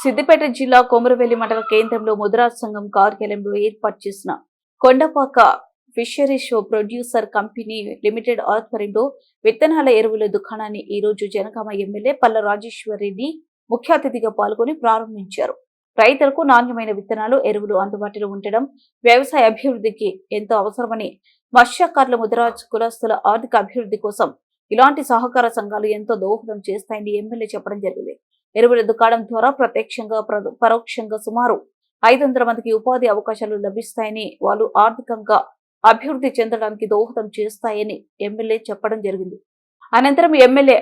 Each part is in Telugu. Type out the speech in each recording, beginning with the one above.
సిద్దిపేట జిల్లా కొమరవెల్లి మండల కేంద్రంలో ముద్రాజ్ సంఘం కార్యాలయంలో ఏర్పాటు చేసిన Kondapaka fisheries producer company limited ఆధ్వర్యంలో విత్తనాల ఎరువుల దుకాణాన్ని ఈ రోజు జనగామ ఎమ్మెల్యే పల్ల రాజేశ్వర్ రెడ్డి ముఖ్య అతిథిగా పాల్గొని ప్రారంభించారు. రైతులకు నాణ్యమైన విత్తనాలు, ఎరువులు అందుబాటులో ఉండడం వ్యవసాయ అభివృద్ధికి ఎంతో అవసరమని, మత్స్యకారుల ముద్రాజ్ కులస్తుల ఆర్థిక అభివృద్ధి కోసం ఇలాంటి సహకార సంఘాలు ఎంతో దోహదం చేస్తాయని ఎమ్మెల్యే చెప్పడం జరిగింది. ఎరువుల దుకాణం ద్వారా ప్రత్యక్షంగా పరోక్షంగా సుమారు 500 మందికి ఉపాధి అవకాశాలు లభిస్తాయని, వాళ్ళు ఆర్థికంగా అభివృద్ధి చెందడానికి దోహదం చేస్తాయని ఎమ్మెల్యే చెప్పడం జరిగింది. అనంతరం ఎమ్మెల్యే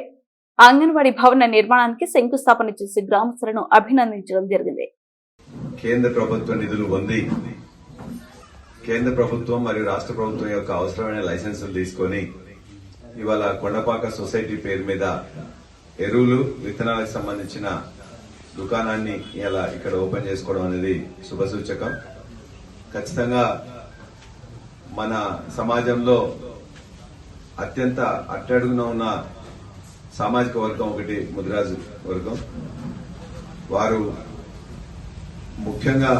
అంగన్వాడీ భవన నిర్మాణానికి శంకుస్థాపన చేసి గ్రామస్తులను అభినందించడం జరిగింది. కేంద్ర ప్రభుత్వ నిధులు పొంది కేంద్ర ప్రభుత్వం మరియు రాష్ట్ర ప్రభుత్వం యొక్క అవసరమైన లైసెన్సులు తీసుకొని ఇవాళ కొండపాక సొసైటీ పేరు మీద ఎరువులు, విత్తనాలకు సంబంధించిన దుకాణాన్ని ఇలా ఇక్కడ ఓపెన్ చేసుకోవడం అనేది శుభసూచకం. ఖచ్చితంగా మన సమాజంలో అత్యంత అట్టడుగున ఉన్న సామాజిక వర్గం ఒకటి ముదిరాజు వర్గం. వారు ముఖ్యంగా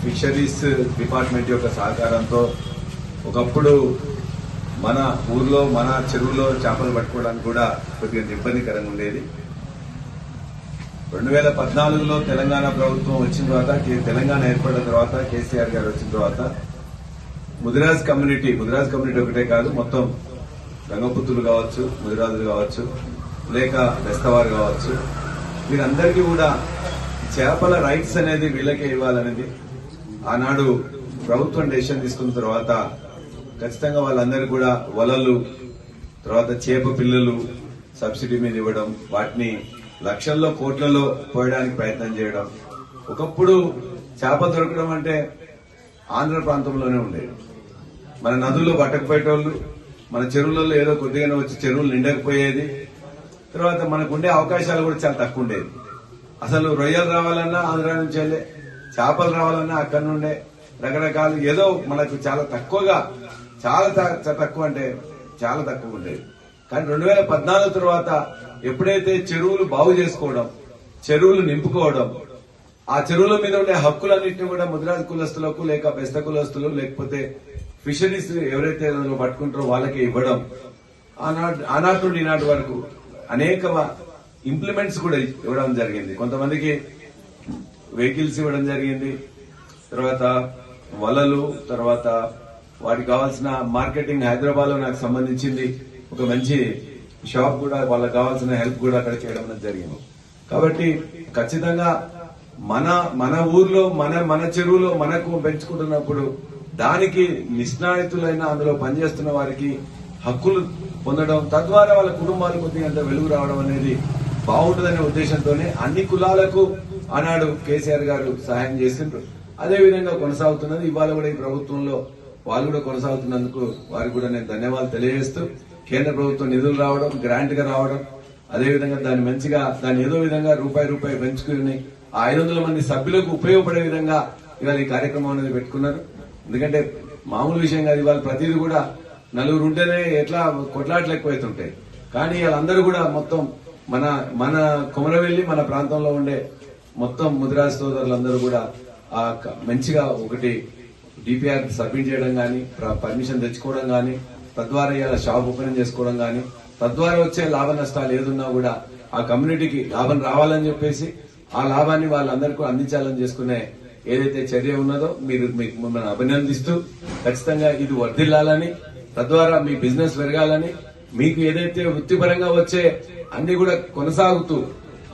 ఫిషరీస్ డిపార్ట్మెంట్ యొక్క సహకారంతో ఒకప్పుడు మన ఊర్లో, మన చెరువులో చేపలు పట్టుకోవడానికి కూడా కొద్దిగా ఇబ్బందికరంగా ఉండేది. 2014లో తెలంగాణ ప్రభుత్వం వచ్చిన తర్వాత, తెలంగాణ ఏర్పడిన తర్వాత, కేసీఆర్ గారు వచ్చిన తర్వాత ముదిరాజ్ కమ్యూనిటీ ఒకటే కాదు, మొత్తం గంగపుత్రులు కావచ్చు, ముదిరాజులు కావచ్చు, లేక బెస్తవారు కావచ్చు, వీరందరికీ కూడా చేపల రైట్స్ అనేది వీళ్ళకే ఇవ్వాలనేది ఆనాడు ప్రభుత్వం డెసిషన్ తీసుకున్న తర్వాత ఖచ్చితంగా వాళ్ళందరూ కూడా వలలు, తర్వాత చేప పిల్లలు సబ్సిడీ మీద ఇవ్వడం, వాటిని లక్షల్లో కోట్లలో పోయడానికి ప్రయత్నం చేయడం. ఒకప్పుడు చేప దొరకడం అంటే ఆంధ్ర ప్రాంతంలోనే ఉండేది. మన నదుల్లో పట్టకపోయేటోళ్ళు, మన చెరువులలో ఏదో కొద్దిగానే వచ్చి చెరువులు నిండకపోయేది. తర్వాత మనకు ఉండే అవకాశాలు కూడా చాలా తక్కువ ఉండేది. అసలు రొయ్యలు రావాలన్నా ఆంధ్ర నుంచి వెళ్ళే, చేపలు రావాలన్నా అక్కడి నుండే, రకరకాలు ఏదో మనకు చాలా తక్కువగా, చాలా తక్కువ అంటే చాలా తక్కువ ఉండేది. కానీ 2014 తర్వాత ఎప్పుడైతే చెరువులు బాగు చేసుకోవడం, చెరువులు నింపుకోవడం, ఆ చెరువుల మీద ఉండే హక్కులన్నింటినీ కూడా ముదిరాజు కులస్తులకు, లేక బెస్త కులస్తులు, లేకపోతే ఫిషరీస్ ఎవరైతే పట్టుకుంటారో వాళ్ళకి ఇవ్వడం, ఆనాటి నుండి ఈనాటి వరకు అనేక ఇంప్లిమెంట్స్ కూడా ఇవ్వడం జరిగింది. కొంతమందికి వెహికల్స్ ఇవ్వడం జరిగింది, తర్వాత వలలు, తర్వాత వాటికి కావాల్సిన మార్కెటింగ్ హైదరాబాద్ లో నాకు సంబంధించింది ఒక మంచి షాప్ కూడా, వాళ్ళకి కావాల్సిన హెల్ప్ కూడా అక్కడ చేయడం జరిగింది. కాబట్టి ఖచ్చితంగా మన ఊర్లో, మన చెరువులో మనకు పెంచుకుంటున్నప్పుడు దానికి నిష్ణాతులైన అందులో పనిచేస్తున్న వారికి హక్కులు పొందడం, తద్వారా వాళ్ళ కుటుంబాలు కొద్దిగా అంత వెలుగు రావడం అనేది బాగుంటుందనే ఉద్దేశంతోనే అన్ని కులాలకు ఆనాడు కేసీఆర్ గారు సహాయం చేసిండ్రు. అదేవిధంగా కొనసాగుతున్నది. ఇవాళ కూడా ఈ ప్రభుత్వంలో వాళ్ళు కూడా కొనసాగుతున్నందుకు వారికి కూడా నేను ధన్యవాదాలు తెలియజేస్తూ, కేంద్ర ప్రభుత్వం నిధులు రావడం, గ్రాంట్ గా రావడం, అదేవిధంగా దాన్ని మంచిగా దాన్ని ఏదో విధంగా రూపాయి పెంచుకుని 500 మంది సభ్యులకు ఉపయోగపడే విధంగా ఇవాళ ఈ కార్యక్రమం అనేది పెట్టుకున్నారు. ఎందుకంటే మామూలు విషయం కాదు. ఇవాళ ప్రతిదీ కూడా నలుగురు ఉంటేనే ఎట్లా కొట్లాట్లు ఎక్కువైతుంటాయి. కానీ వాళ్ళందరూ కూడా మొత్తం మన కొమరవెల్లి, మన ప్రాంతంలో ఉండే మొత్తం ముదిరాజ్ సోదరులందరూ కూడా మంచిగా ఒకటి డిపిఆర్ సబ్మిట్ చేయడం గానీ, పర్మిషన్ తెచ్చుకోవడం గానీ, తద్వారా ఇలా షాప్ ఓపెన్ చేసుకోవడం గానీ, తద్వారా వచ్చే లాభ నష్టాలు ఏదున్నా కూడా ఆ కమ్యూనిటీకి లాభం రావాలని చెప్పేసి ఆ లాభాన్ని వాళ్ళందరికీ అందించాలని చేసుకునే ఏదైతే చర్య ఉన్నదో మీకు మిమ్మల్ని అభినందిస్తూ, ఖచ్చితంగా ఇది వర్ధిల్లాలని, తద్వారా మీ బిజినెస్ పెరగాలని, మీకు ఏదైతే వృత్తిపరంగా వచ్చే అన్ని కూడా కొనసాగుతూ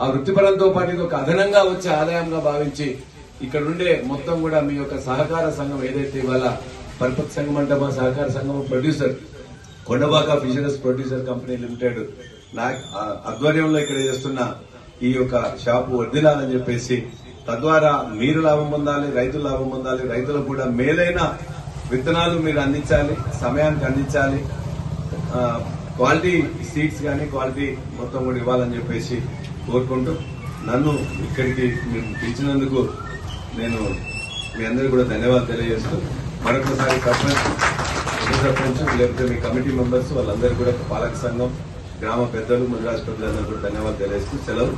ఆ వృత్తిపరంతో పాటు ఇది ఒక అదనంగా వచ్చే ఆదాయంగా భావించి ఇక్కడ ఉండే మొత్తం కూడా మీ యొక్క సహకార సంఘం ఏదైతే ఇవాళ పర్పత్ సంఘం అంటే మా సహకార సంఘం producer Kondapaka fisheries producer company limited ఆధ్వర్యంలో ఇక్కడ చేస్తున్న ఈ యొక్క షాపు వర్ధిల్లాలని చెప్పేసి, తద్వారా మీరు లాభం పొందాలి, రైతులు లాభం పొందాలి, రైతులకు కూడా మేలైన విత్తనాలు మీరు అందించాలి, సమయానికి అందించాలి, క్వాలిటీ సీడ్స్ కానీ క్వాలిటీ మొత్తం కూడా ఇవ్వాలని చెప్పేసి కోరుకుంటూ, నన్ను ఇక్కడికి మీరు పిలిచినందుకు నేను మీ అందరికీ కూడా ధన్యవాదాలు తెలియజేస్తూ, మరొకసారి సర్పంచ్ లేకపోతే మీ కమిటీ మెంబర్స్ వాళ్ళందరూ కూడా పాలక సంఘం, గ్రామ పెద్దలు, ముదిరాజ్ పెద్దలందరూ కూడా ధన్యవాదాలు తెలియజేస్తూ సెలవు.